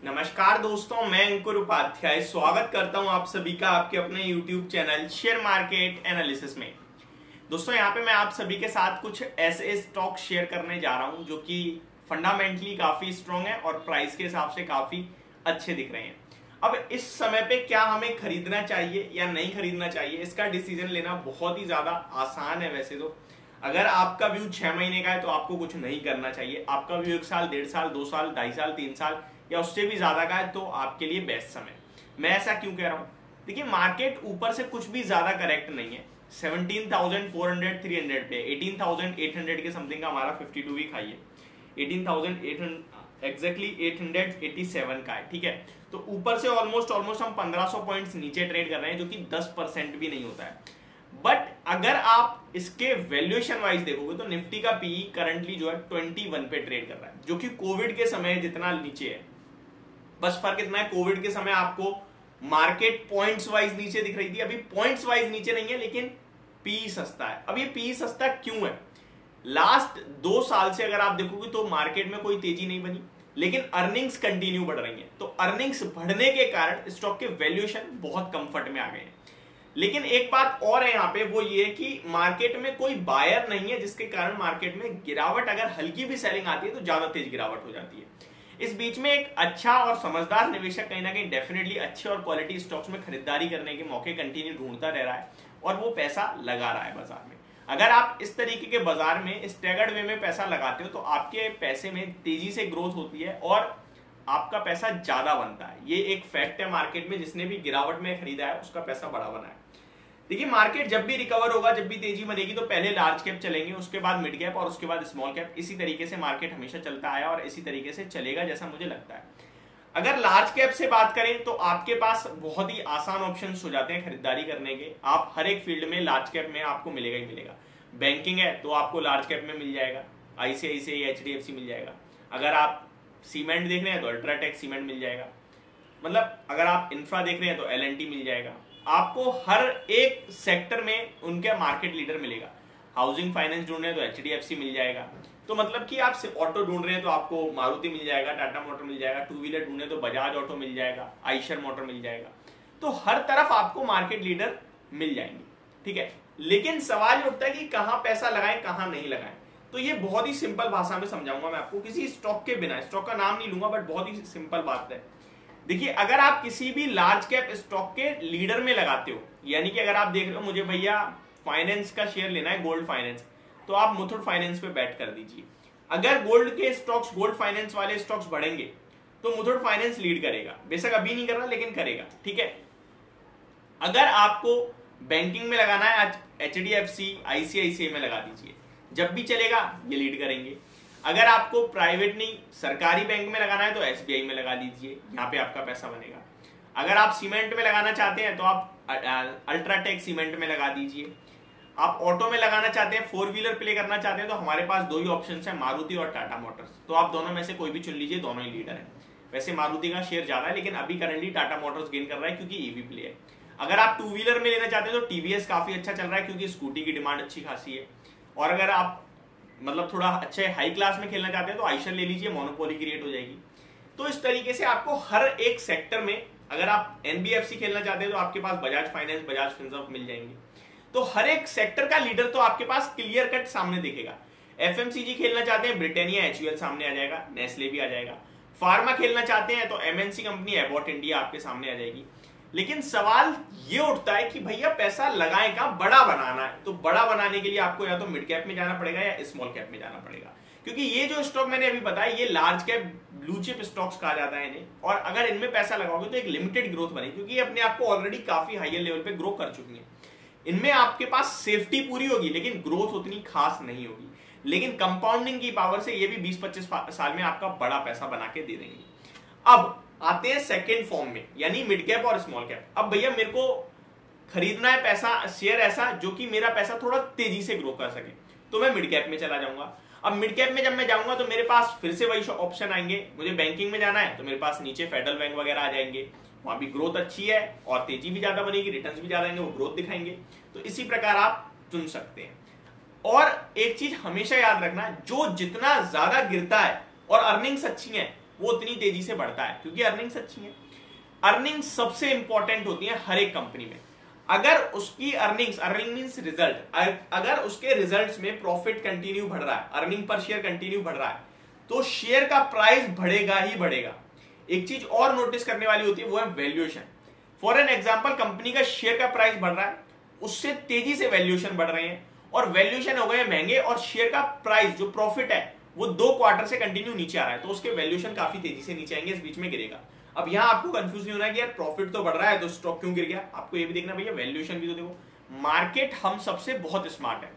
नमस्कार दोस्तों, मैं अंकुर उपाध्याय स्वागत करता हूं आप सभी का आपके अपने YouTube channel share market analysis में। दोस्तों यहाँ पे मैं आप सभी के साथ कुछ ऐसे स्टॉक शेयर करने जा रहा हूं जो कि फंडामेंटली काफी स्ट्रॉन्ग है और प्राइस के हिसाब से काफी अच्छे दिख रहे हैं। अब इस समय पे क्या हमें खरीदना चाहिए या नहीं खरीदना चाहिए, इसका डिसीजन लेना बहुत ही ज्यादा आसान है। वैसे तो अगर आपका व्यू 6 महीने का है तो आपको कुछ नहीं करना चाहिए। आपका व्यू 1 साल, 1.5 साल, 2 साल, 2.5 साल, 3 साल या उससे भी ज्यादा का है तो आपके लिए बेस्ट समय। मैं ऐसा क्यों कह रहा हूं? देखिए, मार्केट ऊपर से कुछ भी ज्यादा करेक्ट नहीं है। 17,400 300 पे 18,800 के समथिंग का हमारा 52 वीक हाई है। 18,800 एग्जैक्टली 887 का है। ठीक है, तो ऊपर से ऑलमोस्ट हम 1500 पॉइंट्स नीचे ट्रेड कर रहे हैं, जो कि 10% भी नहीं होता है। बट अगर आप इसके वैल्यूएशन वाइज देखोगे तो निफ्टी का पीई करंटली जो है 21 पे ट्रेड कर रहा है, जो कि कोविड के समय जितना नीचे है। बस फर्क इतना है, कोविड के समय आपको मार्केट पॉइंट्स वाइज नीचे दिख रही थी, अभी पॉइंट्स वाइज नीचे नहीं है, लेकिन पीई सस्ता है। अब ये पीई सस्ता क्यों है? लास्ट 2 साल से अगर आप देखोगे तो मार्केट में कोई तेजी नहीं बनी, लेकिन अर्निंग्स कंटिन्यू बढ़ रही हैं। तो अर्निंग्स बढ़ने के कारण स्टॉक के वैल्यूएशन बहुत कंफर्ट में आ गए हैं। लेकिन एक बात और है यहाँ पे, वो ये कि मार्केट में कोई बायर नहीं है, जिसके कारण मार्केट में गिरावट, अगर हल्की भी सेलिंग आती है तो ज्यादा तेज गिरावट हो जाती है। इस बीच में एक अच्छा और समझदार निवेशक कहीं ना कहीं डेफिनेटली अच्छे और क्वालिटी स्टॉक्स में खरीदारी करने के मौके कंटिन्यू ढूंढता रह रहा है और वो पैसा लगा रहा है बाजार में। अगर आप इस तरीके के बाजार में स्टैगर्ड वे में पैसा लगाते हो तो आपके पैसे में तेजी से ग्रोथ होती है और आपका पैसा ज्यादा बनता है। ये एक फैक्ट है मार्केट में, जिसने भी गिरावट में खरीदा है उसका पैसा बड़ा बना है। देखिए, मार्केट जब भी रिकवर होगा, जब भी तेजी बनेगी, तो पहले लार्ज कैप चलेंगे, उसके बाद मिड कैप और उसके बाद स्मॉल कैप। इसी तरीके से मार्केट हमेशा चलता आया और इसी तरीके से चलेगा, जैसा मुझे लगता है। अगर लार्ज कैप से बात करें तो आपके पास बहुत ही आसान ऑप्शंस हो जाते हैं खरीदारी करने के। आप हर एक फील्ड में लार्ज कैप में आपको मिलेगा ही मिलेगा। बैंकिंग है तो आपको लार्ज कैप में मिल जाएगा, आईसीआईसीआई, एचडीएफसी मिल जाएगा। अगर आप सीमेंट देख रहे हैं तो अल्ट्राटेक सीमेंट मिल जाएगा। मतलब अगर आप इंफ्रा देख रहे हैं तो एलएनटी मिल जाएगा। आपको हर एक सेक्टर में उनका मार्केट लीडर मिलेगा। हाउसिंग फाइनेंस ढूंढ रहे हैं तो एचडीएफसी मिल जाएगा। तो मतलब कि आप ऑटो ढूंढ रहे हैं तो आपको मारुति मिल जाएगा, टाटा मोटर मिल जाएगा। 2 व्हीलर ढूंढे तो बजाज ऑटो मिल जाएगा, आइशर मोटर मिल जाएगा। तो हर तरफ आपको मार्केट लीडर मिल जाएंगे। ठीक है, लेकिन सवाल ये उठता है कि कहां पैसा लगाएं, कहां नहीं लगाएं। तो ये बहुत ही सिंपल भाषा में समझाऊंगा मैं आपको, किसी स्टॉक के बिना। स्टॉक का नाम नहीं लूंगा, बट बहुत ही सिंपल बात है। देखिए, अगर आप किसी भी लार्ज कैप स्टॉक के लीडर में लगाते हो, यानी कि अगर आप देख रहे हो मुझे भैया फाइनेंस का शेयर लेना है, गोल्ड फाइनेंस, तो आप मुथूट फाइनेंस पे बैट कर दीजिए। अगर गोल्ड के स्टॉक्स, गोल्ड फाइनेंस वाले स्टॉक्स बढ़ेंगे तो मुथूट फाइनेंस लीड करेगा। बेशक अभी नहीं कर रहा, लेकिन करेगा। ठीक है, अगर आपको बैंकिंग में लगाना है, एचडीएफसी, आईसीआईसीआई में लगा दीजिए, जब भी चलेगा ये लीड करेंगे। अगर आपको प्राइवेट नहीं सरकारी बैंक में लगाना है तो एसबीआई में लगा दीजिए, यहाँ पे आपका पैसा बनेगा। अगर आप सीमेंट में लगाना चाहते हैं तो आप अल्ट्राटेक सीमेंट में लगा दीजिए। आप ऑटो में लगाना चाहते हैं, 4 व्हीलर प्ले करना चाहते हैं, तो हमारे पास 2 ही ऑप्शन है, मारुति और टाटा मोटर्स। तो आप दोनों में से कोई भी चुन लीजिए, दोनों ही लीडर है। वैसे मारुति का शेयर ज्यादा है, लेकिन अभी करंटली टाटा मोटर्स गेन कर रहा है क्योंकि ईवी प्ले है। अगर आप 2 व्हीलर में लेना चाहते हैं तो टीवीएस काफी अच्छा चल रहा है क्योंकि स्कूटी की डिमांड अच्छी खासी है। और अगर आप मतलब थोड़ा अच्छे हाई क्लास में खेलना चाहते हैं तो आइशर ले लीजिए, मोनोपोली क्रिएट हो जाएगी। तो इस तरीके से आपको हर एक सेक्टर में, अगर आप एनबीएफसी खेलना चाहते हैं तो आपके पास बजाज फाइनेंस, बजाज फिनसर्व मिल जाएंगे। तो हर एक सेक्टर का लीडर तो आपके पास क्लियर कट सामने दिखेगा। एफएमसीजी खेलना चाहते हैं, ब्रिटानिया, एचयूएल सामने आ जाएगा, नेस्ले भी आ जाएगा। फार्मा खेलना चाहते हैं तो एमएनसी कंपनी एबॉट इंडिया आपके सामने आ जाएगी। लेकिन सवाल ये उठता है कि भैया पैसा लगाएं कहां? बड़ा बनाना है तो बड़ा बनाने के लिए आपको या तो मिड कैप में जाना पड़ेगा या स्मॉल कैप में जाना पड़ेगा, क्योंकि ये जो स्टॉक मैंने अभी बताया ये large cap blue chip stocks कहा जाता है इन्हें। और अगर इनमें पैसा लगाओगे तो एक लिमिटेड ग्रोथ बनेगी, क्योंकि ये अपने आप को ऑलरेडी काफी हायर लेवल पे ग्रो कर चुकी है। इनमें आपके पास सेफ्टी पूरी होगी लेकिन ग्रोथ उतनी खास नहीं होगी, लेकिन कंपाउंडिंग की पावर से ये भी 20-25 साल में आपका बड़ा पैसा बना के दे देंगे। अब आते हैं सेकेंड फॉर्म में, यानी मिड कैप और स्मॉल कैप। अब भैया मेरे को खरीदना है पैसा, शेयर ऐसा जो कि मेरा पैसा थोड़ा तेजी से ग्रो कर सके, तो मैं मिड कैप में चला जाऊंगा। अब मिड कैप में जब मैं जाऊंगा तो मेरे पास फिर से वही ऑप्शन आएंगे। मुझे बैंकिंग में जाना है तो मेरे पास नीचे फेडरल बैंक वगैरह आ जाएंगे, वहां भी ग्रोथ अच्छी है और तेजी भी ज्यादा बनेगी, रिटर्न्स भी ज्यादा आएंगे, वो ग्रोथ दिखाएंगे। तो इसी प्रकार आप चुन सकते हैं। और एक चीज हमेशा याद रखना, जो जितना ज्यादा गिरता है और अर्निंग्स अच्छी हैं वो उतनी तेजी से बढ़ता है, क्योंकि अर्निंग्स अच्छी है। अर्निंग सबसे इंपॉर्टेंट होती है हर एक कंपनी में। अगर उसकी अर्निंग मींस रिजल्ट, अगर उसके रिजल्ट्स में प्रॉफिट कंटिन्यू बढ़ रहा है, अर्निंग पर शेयर कंटिन्यू बढ़ रहा है, तो शेयर का प्राइस बढ़ेगा ही बढ़ेगा। एक चीज और नोटिस करने वाली होती है, वो है valuation. For an example, company का शेयर का प्राइस बढ़ रहा है, उससे तेजी से वैल्यूएशन बढ़ रहे हैं, और वैल्यूएशन हो गए महंगे, और शेयर का प्राइस जो प्रॉफिट है वो 2 क्वार्टर से कंटिन्यू नीचे आ रहा है, तो उसके वैल्यूएशन काफी तेजी से नीचे आएंगे, इस बीच में गिरेगा। अब यहां आपको कंफ्यूज नहीं होना कि यार प्रॉफिट तो बढ़ रहा है तो स्टॉक क्यों गिर गया, आपको ये भी देखना भैया वैल्यूएशन भी तो देखो। मार्केट हम सबसे बहुत स्मार्ट है।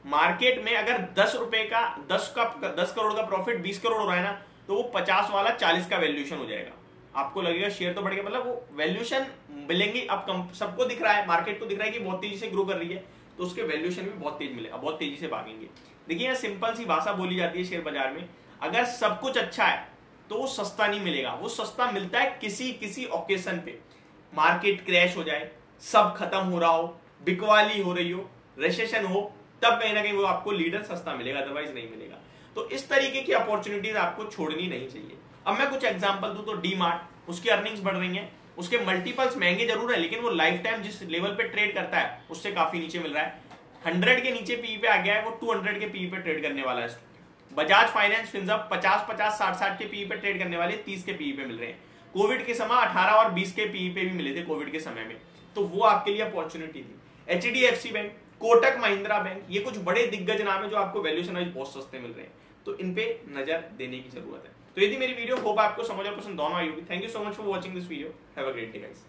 मार्केट में अगर 10 रुपए का 10 करोड़ का प्रॉफिट 20 करोड़ हो रहा है ना, तो वो 50 वाला 40 का वैल्यूएशन हो जाएगा। आपको लगेगा शेयर तो बढ़ गया, मतलब वो वैल्यूएशन मिलेंगी। अब सबको दिख रहा है, मार्केट को दिख रहा है कि बहुत तेजी से ग्रो कर रही है, तो उसके वैल्यूएशन भी बहुत तेज मिलेगा, बहुत तेजी से भागेंगे। देखिए यहाँ सिंपल सी भाषा बोली जाती है शेयर बाजार में, अगर सब कुछ अच्छा है तो वो सस्ता नहीं मिलेगा, वो सस्ता मिलता है किसी ओकेजन पे। मार्केट क्रैश हो जाए, सब खत्म हो रहा हो, बिकवाली हो रही हो, रिसेशन हो, तब कहीं ना कहीं वो आपको लीडर सस्ता मिलेगा, अदरवाइज नहीं मिलेगा। तो इस तरीके की अपॉर्चुनिटीज आपको छोड़नी नहीं चाहिए। अब मैं कुछ एग्जांपल दूं तो डीमार्ट, उसकी अर्निंग्स बढ़ रही हैं, उसके मल्टीपल्स महंगे जरूर है, लेकिन वो लाइफ टाइम जिस लेवल पे ट्रेड करता है उससे काफी नीचे मिल रहा है। 100 के नीचे पीई पे आ गया है, वो 200 के पीई पे ट्रेड करने वाला है। बजाज फाइनेंस फिनसर्व 50-50 60-60 के पीई पे ट्रेड करने वाले 30 के पीई पे मिल रहे हैं। कोविड के समय 18 और 20 के पीई पे भी मिले थे कोविड के समय में, तो वो आपके लिए अपॉर्चुनिटी थी। HDFC bank, Kotak Mahindra bank, ये कुछ बड़े दिग्गज नाम है जो आपको वैल्यूएशन वाइज बहुत सस्ते मिल रहे हैं, तो इन पे नजर देने की जरूरत है। तो यदि मेरी वीडियो होप आपको समझ और पसंद दोनों आई होगी। Thank you so much for watching this video. Have a great day guys.